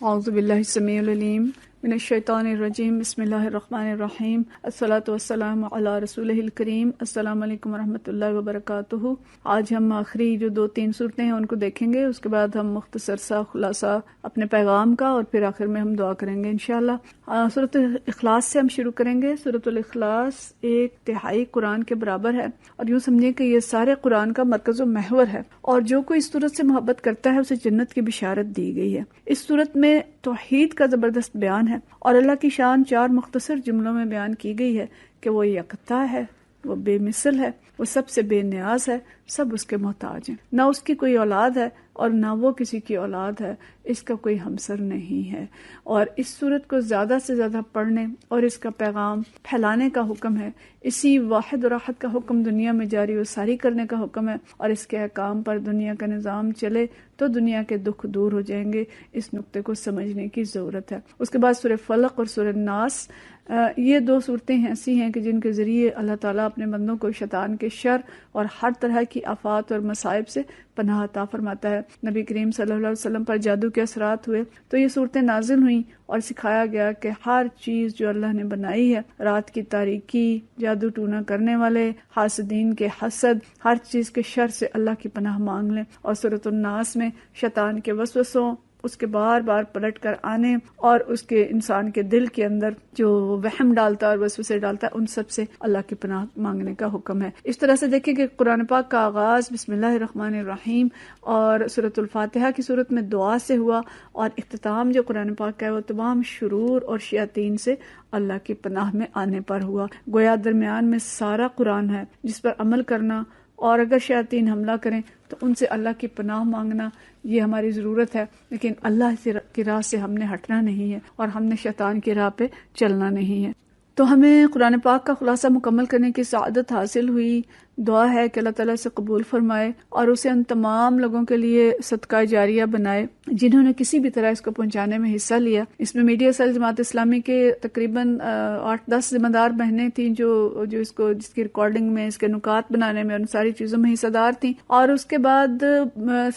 اعوذ باللہ السمیع العلیم من الشیطان الرجیم بسم اللہ الرحمن الرحیم الصلاۃ والسلام علی رسولہ الکریم السلام علیکم ورحمۃ اللہ وبرکاتہ۔ آج ہم آخری جو 2-3 صورتیں ہیں ان کو دیکھیں گے، اس کے بعد ہم مختصر سا خلاصہ اپنے پیغام کا اور پھر آخر میں ہم دعا کریں گے انشاءاللہ۔ سورۃ الاخلاص سے ہم شروع کریں گے۔ سورۃ الاخلاص 1/3 قرآن کے برابر ہے، اور یوں سمجھیں کہ یہ سارے قرآن کا مرکز و محور ہے، اور جو کوئی اس سورت سے محبت کرتا ہے اسے جنت کی بشارت دی گئی ہے۔ اس سورت میں توحید کا زبردست بیان ہے، اور اللہ کی شان 4 مختصر جملوں میں بیان کی گئی ہے کہ وہ یکتا ہے، وہ بے مثل ہے، وہ سب سے بے نیاز ہے، سب اس کے محتاج ہیں، نہ اس کی کوئی اولاد ہے اور نہ وہ کسی کی اولاد ہے، اس کا کوئی ہمسر نہیں ہے۔ اور اس سورت کو زیادہ سے زیادہ پڑھنے اور اس کا پیغام پھیلانے کا حکم ہے، اسی واحد و راحت کا حکم دنیا میں جاری و ساری کرنے کا حکم ہے، اور اس کے احکام پر دنیا کا نظام چلے تو دنیا کے دکھ دور ہو جائیں گے۔ اس نقطے کو سمجھنے کی ضرورت ہے۔ اس کے بعد سورہ فلق اور سورہ ناس، یہ 2 صورتیں ایسی ہیں کہ جن کے ذریعے اللہ تعالیٰ اپنے بندوں کو شیطان کے شر اور ہر طرح کی آفات اور مصائب سے پناہ عطا فرماتا ہے۔ نبی کریم صلی اللہ علیہ وسلم پر جادو کے اثرات ہوئے تو یہ صورتیں نازل ہوئیں، اور سکھایا گیا کہ ہر چیز جو اللہ نے بنائی ہے، رات کی تاریکی، جادو ٹونا کرنے والے، حاسدین کے حسد، ہر چیز کے شر سے اللہ کی پناہ مانگ لیں۔ اور سورۃ الناس میں شیطان کے وسوسوں، اس کے بار بار پلٹ کر آنے، اور اس کے انسان کے دل کے اندر جو وہم ڈالتا ہے اور وسوسے ڈالتا ہے، ان سب سے اللہ کی پناہ مانگنے کا حکم ہے۔ اس طرح سے دیکھیں کہ قرآن پاک کا آغاز بسم اللہ الرحمن الرحیم اور سورۃ الفاتحہ کی صورت میں دعا سے ہوا، اور اختتام جو قرآن پاک کا ہے وہ تمام شرور اور شیاطین سے اللہ کی پناہ میں آنے پر ہوا۔ گویا درمیان میں سارا قرآن ہے جس پر عمل کرنا، اور اگر شیاطین حملہ کریں تو ان سے اللہ کی پناہ مانگنا، یہ ہماری ضرورت ہے۔ لیکن اللہ کی راہ سے ہم نے ہٹنا نہیں ہے، اور ہم نے شیطان کی راہ پہ چلنا نہیں ہے۔ تو ہمیں قرآن پاک کا خلاصہ مکمل کرنے کی سعادت حاصل ہوئی۔ دعا ہے کہ اللہ تعالیٰ سے قبول فرمائے اور اسے ان تمام لوگوں کے لیے صدقہ جاریہ بنائے جنہوں نے کسی بھی طرح اس کو پہنچانے میں حصہ لیا۔ اس میں میڈیا سیل جماعت اسلامی کے تقریباً 8-10 ذمہ دار بہنیں تھیں جو جس کی ریکارڈنگ میں، اس کے نکات بنانے میں، ان ساری چیزوں میں حصہ دار تھیں۔ اور اس کے بعد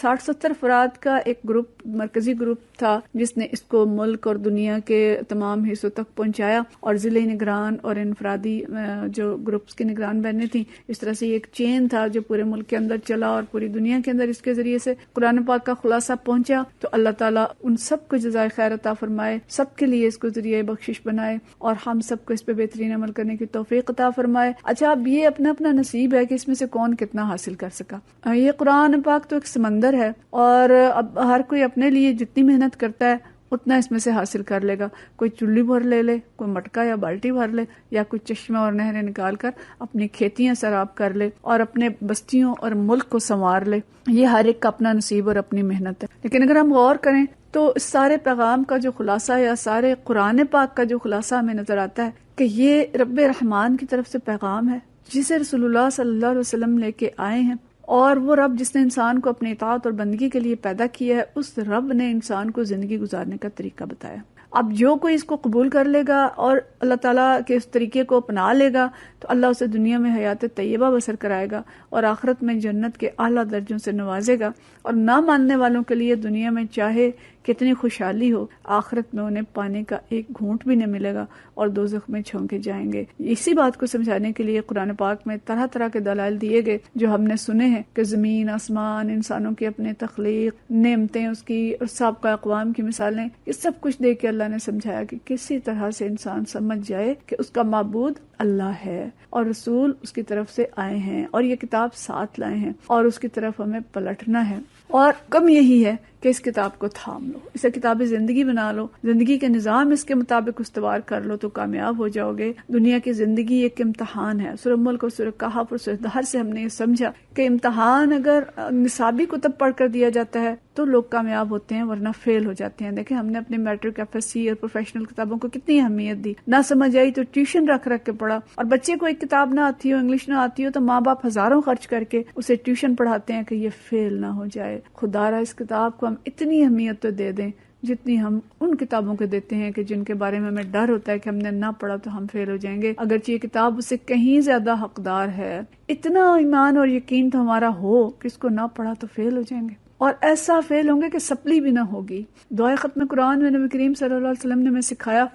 60-70 افراد کا ایک گروپ، مرکزی گروپ تھا جس نے اس کو ملک اور دنیا کے تمام حصوں تک پہنچایا، اور ضلعی نگران اور انفرادی جو گروپس کی نگران بہنیں تھیں، اس طرح سے ایک چین تھا جو پورے ملک کے اندر چلا اور پوری دنیا کے اندر اس کے ذریعے سے قرآن پاک کا خلاصہ پہنچا۔ تو اللہ تعالیٰ ان سب کو جزائے خیر عطا فرمائے، سب کے لیے اس کو ذریعہ بخشش بنائے، اور ہم سب کو اس پہ بہترین عمل کرنے کی توفیق عطا فرمائے۔ اچھا، اب یہ اپنا اپنا نصیب ہے کہ اس میں سے کون کتنا حاصل کر سکا۔ یہ قرآن پاک تو ایک سمندر ہے، اور اب ہر کوئی اپنے لیے جتنی محنت کرتا ہے اتنا اس میں سے حاصل کر لے گا۔ کوئی چلی بھر لے لے، کوئی مٹکا یا بالٹی بھر لے، یا کوئی چشمہ اور نہریں نکال کر اپنی کھیتیاں سیراب کر لے اور اپنے بستیوں اور ملک کو سنوار لے۔ یہ ہر ایک کا اپنا نصیب اور اپنی محنت ہے۔ لیکن اگر ہم غور کریں تو اس سارے پیغام کا جو خلاصہ یا سارے قرآن پاک کا جو خلاصہ ہمیں نظر آتا ہے کہ یہ رب رحمان کی طرف سے پیغام ہے جسے رسول اللہ صلی اللہ علیہ وسلم لے کے آئے ہیں، اور وہ رب جس نے انسان کو اپنی اطاعت اور بندگی کے لیے پیدا کیا ہے، اس رب نے انسان کو زندگی گزارنے کا طریقہ بتایا۔ اب جو کوئی اس کو قبول کر لے گا اور اللہ تعالیٰ کے اس طریقے کو اپنا لے گا تو اللہ اسے دنیا میں حیات طیبہ بسر کرائے گا، اور آخرت میں جنت کے اعلیٰ درجوں سے نوازے گا۔ اور نہ ماننے والوں کے لیے دنیا میں چاہے کتنی خوشحالی ہو، آخرت میں انہیں پانی کا ایک گھونٹ بھی نہیں ملے گا، اور دوزخ میں چھونکے جائیں گے۔ اسی بات کو سمجھانے کے لیے قرآن پاک میں طرح طرح کے دلائل دیے گئے جو ہم نے سنے ہیں کہ زمین، آسمان، انسانوں کی اپنے تخلیق، نعمتیں اس کی، اور سابقہ اقوام کی مثالیں، یہ سب کچھ دے کے اللہ نے سمجھایا کہ کسی طرح سے انسان سمجھ جائے کہ اس کا معبود اللہ ہے، اور رسول اس کی طرف سے آئے ہیں، اور یہ کتاب ساتھ لائے ہیں، اور اس کی طرف ہمیں پلٹنا ہے۔ اور کم یہی ہے کہ اس کتاب کو تھام لو، اسے کتاب زندگی بنا لو، زندگی کے نظام اس کے مطابق استوار کر لو تو کامیاب ہو جاؤ گے۔ دنیا کی زندگی ایک امتحان ہے۔ سورہ ملک اور سورہ کہف اور سورہ دہر سے ہم نے یہ سمجھا کہ امتحان اگر نصابی کتب پڑھ کر دیا جاتا ہے تو لوگ کامیاب ہوتے ہیں، ورنہ فیل ہو جاتے ہیں۔ دیکھیں، ہم نے اپنے میٹرک، FSC اور پروفیشنل کتابوں کو کتنی اہمیت دی، نہ سمجھ آئی تو ٹیوشن رکھ کے پڑھا، اور بچے کو ایک کتاب نہ آتی ہو، انگلش نہ آتی ہو، تو ماں باپ ہزاروں خرچ کر کے اسے ٹیوشن پڑھاتے ہیں کہ یہ فیل نہ ہو جائے۔ خدا را اس کتاب کو ہم اتنی اہمیت تو دے دیں جتنی ہم ان کتابوں کے دیتے ہیں کہ جن کے بارے میں ہمیں ڈر ہوتا ہے کہ ہم نے نہ پڑھا تو ہم فیل ہو جائیں گے، اگرچہ یہ کتاب اس سے کہیں زیادہ حقدار ہے۔ اتنا ایمان اور یقین تو ہمارا ہو کہ اس کو نہ پڑھا تو فیل ہو جائیں گے۔ اور ایسا فیل ہوں گے کہ سپلی بھی نہ ہوگی. دعائے ختم قرآن میں نبی کریم صلی اللہ علیہ وسلم نے ہمیں سکھایا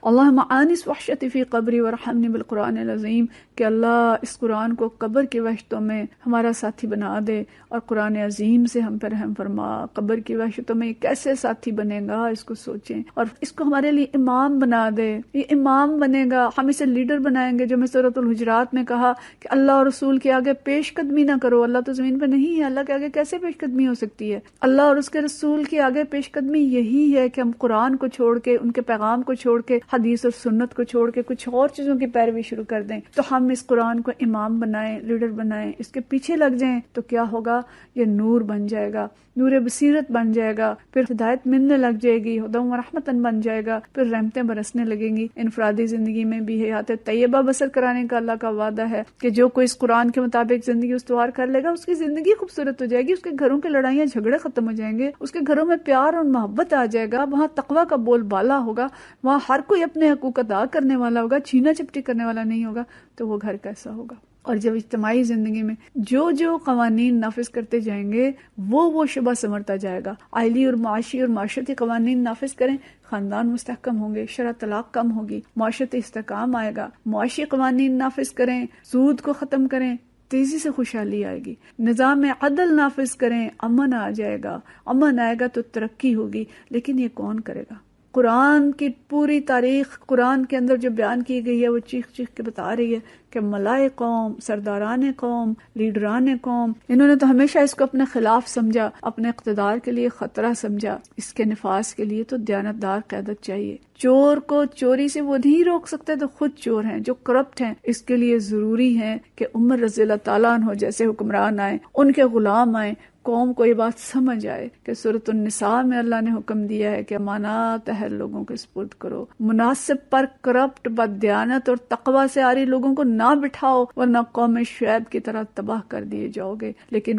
اللہم آنس وحشتی فی قبری ورحمنی بالقرآن العظیم، کہ اللہ اس قرآن کو قبر کی وحشتوں میں ہمارا ساتھی بنا دے اور قرآن عظیم سے ہم پر رحم فرما. قبر کی وحشتوں میں یہ کیسے ساتھی بنے گا اس کو سوچیں، اور اس کو ہمارے لیے امام بنا دے. یہ امام بنے گا، ہم اسے لیڈر بنائیں گے. جو میں سورۃ الحجرات میں کہا کہ اللہ اور رسول کے آگے پیش قدمی نہ کرو. اللہ تو زمین پہ نہیں ہے، اللہ کے آگے کیسے پیش قدمی ہو سکتی ہے؟ اللہ اور اس کے رسول کے آگے پیش قدمی یہی ہے کہ ہم قرآن کو چھوڑ کے، ان کے پیغام کو چھوڑ کے، حدیث اور سنت کو چھوڑ کے کچھ اور چیزوں کی پیروی شروع کر دیں. تو ہم اس قرآن کو امام بنائیں، لیڈر بنائیں، اس کے پیچھے لگ جائیں تو کیا ہوگا؟ یہ نور بن جائے گا، نور بصیرت بن جائے گا، پھر ہدایت ملنے لگ جائے گی، ہدی و رحمتن بن جائے گا، پھر رحمتیں برسنے لگیں گی. انفرادی زندگی میں بھی حیات طیبہ بسر کرانے کا اللہ کا وعدہ ہے کہ جو کوئی اس قرآن کے مطابق زندگی استوار کر لے گا اس کی زندگی خوبصورت ہو جائے گی، اس کے گھروں کے لڑائیاں جھگڑے ختم ہو جائیں گے، اس کے گھروں میں پیار اور محبت آ جائے گا، وہاں تقویٰ کا بول بالا ہوگا، وہاں ہر کوئی اپنے حقوق ادا کرنے والا ہوگا، چھینا چپٹی کرنے والا نہیں ہوگا. تو وہ گھر کیسا ہوگا؟ اور جب اجتماعی زندگی میں جو جو قوانین نافذ کرتے جائیں گے وہ شعبہ سمرتا جائے گا. آئلی اور معاشی اور معاشرتی قوانین نافذ کریں، خاندان مستحکم ہوں گے، شرح طلاق کم ہوگی، معاشرتی استحکام آئے گا. معاشی قوانین نافذ کریں، سود کو ختم کریں، تیزی سے خوشحالی آئے گی. نظام عدل نافذ کریں، امن آ جائے گا. امن آئے گا تو ترقی ہوگی. لیکن یہ کون کرے گا؟ قرآن کی پوری تاریخ قرآن کے اندر جو بیان کی گئی ہے وہ چیخ چیخ کے بتا رہی ہے کہ ملائے قوم، سرداران قوم، لیڈران قوم، انہوں نے تو ہمیشہ اس کو اپنے خلاف سمجھا، اپنے اقتدار کے لیے خطرہ سمجھا. اس کے نفاذ کے لیے تو دیانتدار قیادت چاہیے. چور کو چوری سے وہ نہیں روک سکتے تو خود چور ہیں. جو کرپٹ ہیں اس کے لیے ضروری ہے کہ عمر رضی اللہ تعالیٰ عنہ جیسے حکمران آئیں، ان کے غلام آئیں، قوم کو یہ بات سمجھ آئے کہ سورۃ النساء میں اللہ نے حکم دیا ہے کہ امانات اہل لوگوں کے سپرد کرو. مناسب پر کرپٹ، بددیانت اور تقوی سے آری لوگوں کو نہ بٹھاؤ ورنہ قوم شعیب کی طرح تباہ کر دیے جاؤ گے. لیکن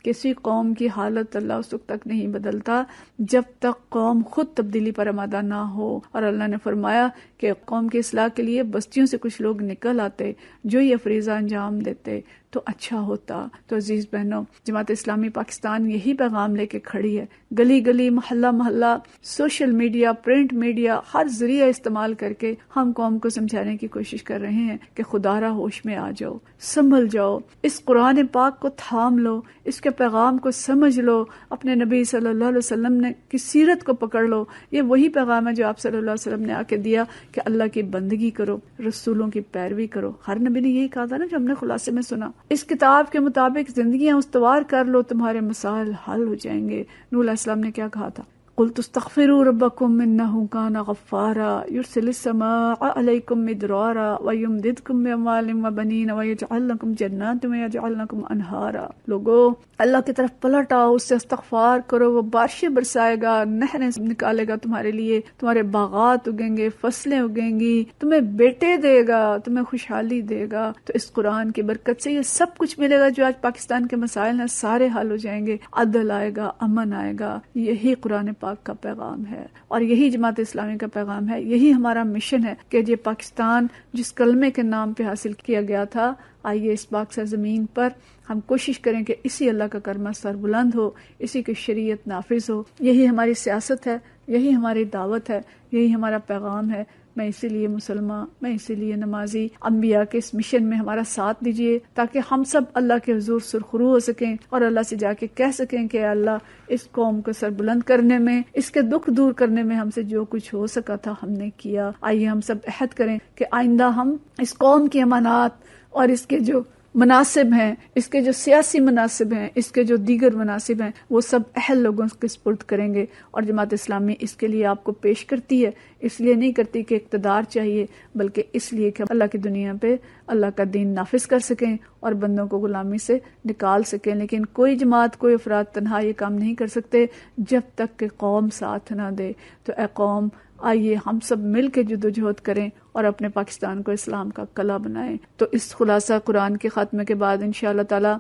کسی قوم کی حالت اللہ اس وقت تک نہیں بدلتا جب تک قوم خود تبدیلی پر آمادہ نہ ہو. اور اللہ نے فرمایا کہ قوم کی اصلاح کے لیے بستیوں سے کچھ لوگ نکل آتے جو یہ فریضہ انجام دیتے تو اچھا ہوتا. تو عزیز بہنوں، جماعت اسلامی پاکستان یہی پیغام لے کے کھڑی ہے. گلی گلی، محلہ محلہ، سوشل میڈیا، پرنٹ میڈیا، ہر ذریعہ استعمال کر کے ہم قوم کو سمجھانے کی کوشش کر رہے ہیں کہ خدا را ہوش میں آ جاؤ، سنبھل جاؤ، اس قرآن پاک کو تھام لو، اس کے پیغام کو سمجھ لو، اپنے نبی صلی اللہ علیہ وسلم نے کی سیرت کو پکڑ لو. یہ وہی پیغام ہے جو آپ صلی اللہ علیہ وسلم نے آ کے دیا کہ اللہ کی بندگی کرو، رسولوں کی پیروی کرو. ہر نبی نے یہی کہا تھا نا جو ہم نے خلاصے میں سنا. اس کتاب کے مطابق زندگیاں استوار کر لو، تمہارے مسائل حل ہو جائیں گے. نوح علیہ السلام نے کیا کہا تھا؟ قُلْتُ اسْتَغْفِرُوا رَبَّكُمْ إِنَّهُ كَانَ غَفَّارًا يُرْسِلِ السَّمَاءَ عَلَيْكُمْ مِدْرَارًا وَيُمْدِدْكُمْ بِأَمْوَالٍ وَبَنِينَ وَيَجْعَلْ لَكُمْ جَنَّاتٍ وَيَجْعَلْ لَكُمْ أَنْهَارًا. لوگو اللہ کی طرف پلٹ آؤ، اس سے استغفار کرو، وہ بارشیں برسائے گا، نہریں نکالے گا تمہارے لیے، تمہارے باغات اگیں گے، فصلیں اگیں گی، تمہیں بیٹے دے گا، تمہیں خوشحالی دے گا. تو اس قرآن کی برکت سے یہ سب کچھ ملے گا جو آج پاکستان کے مسائل ہیں، سارے حل ہو جائیں گے. عدل آئے گا، امن آئے گا. یہی قرآن پاک کا پیغام ہے اور یہی جماعت اسلامی کا پیغام ہے. یہی ہمارا مشن ہے کہ یہ پاکستان جس کلمے کے نام پہ حاصل کیا گیا تھا، آئیے اس پاک زمین پر ہم کوشش کریں کہ اسی اللہ کا کلمہ سر بلند ہو، اسی کی شریعت نافذ ہو. یہی ہماری سیاست ہے، یہی ہماری دعوت ہے، یہی ہمارا پیغام ہے. میں اسی لیے مسلمان، میں اسی لیے نمازی، انبیاء کے اس مشن میں ہمارا ساتھ دیجیے تاکہ ہم سب اللہ کے حضور سرخرو ہو سکیں اور اللہ سے جا کے کہہ سکیں کہ اللہ اس قوم کو سر بلند کرنے میں، اس کے دکھ دور کرنے میں ہم سے جو کچھ ہو سکا تھا ہم نے کیا. آئیے ہم سب عہد کریں کہ آئندہ ہم اس قوم کی امانات اور اس کے جو مناسب ہیں، اس کے جو سیاسی مناسب ہیں، اس کے جو دیگر مناسب ہیں، وہ سب اہل لوگوں کے سپرد کریں گے. اور جماعت اسلامی اس کے لیے آپ کو پیش کرتی ہے، اس لیے نہیں کرتی کہ اقتدار چاہیے، بلکہ اس لیے کہ اللہ کی دنیا پہ اللہ کا دین نافذ کر سکیں اور بندوں کو غلامی سے نکال سکیں. لیکن کوئی جماعت، کوئی افراد تنہا یہ کام نہیں کر سکتے جب تک کہ قوم ساتھ نہ دے. تو اے قوم، آئیے ہم سب مل کے جدوجہد کریں اور اپنے پاکستان کو اسلام کا قلعہ بنائیں. تو اس خلاصہ قرآن کے خاتمے کے بعد انشاءاللہ تعالی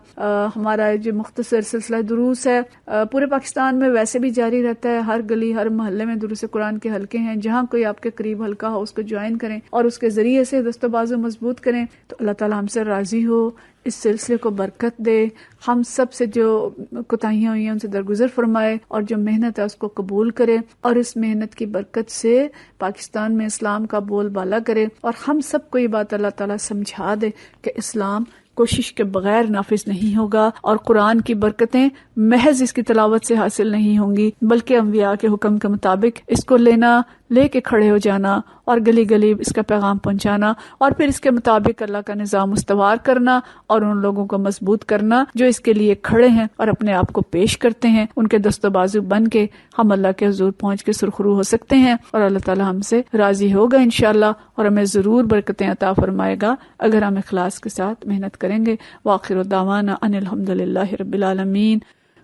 ہمارا جو مختصر سلسلہ دروس ہے پورے پاکستان میں ویسے بھی جاری رہتا ہے. ہر گلی، ہر محلے میں دروس قرآن کے حلقے ہیں. جہاں کوئی آپ کے قریب حلقہ ہو اس کو جوائن کریں اور اس کے ذریعے سے دست و بازو مضبوط کریں. تو اللہ تعالی ہم سے راضی ہو اس سلسلے کو برکت دے، ہم سب سے جو کوتاہیاں ہوئی ہیں ان سے درگزر فرمائے، اور جو محنت ہے اس کو قبول کرے، اور اس محنت کی برکت سے پاکستان میں اسلام کا بول بالا کرے، اور ہم سب کو یہ بات اللہ تعالیٰ سمجھا دے کہ اسلام کوشش کے بغیر نافذ نہیں ہوگا، اور قرآن کی برکتیں محض اس کی تلاوت سے حاصل نہیں ہوں گی، بلکہ انبیاء کے حکم کے مطابق اس کو لینا، لے کے کھڑے ہو جانا، اور گلی گلی اس کا پیغام پہنچانا، اور پھر اس کے مطابق اللہ کا نظام استوار کرنا، اور ان لوگوں کو مضبوط کرنا جو اس کے لیے کھڑے ہیں اور اپنے آپ کو پیش کرتے ہیں، ان کے دست و بازو بن کے ہم اللہ کے حضور پہنچ کے سرخرو ہو سکتے ہیں، اور اللہ تعالی ہم سے راضی ہوگا انشاءاللہ، اور ہمیں ضرور برکتیں عطا فرمائے گا اگر ہم اخلاص کے ساتھ محنت کریں گے۔ وآخر دعوانا ان الحمد للہ رب العالمین۔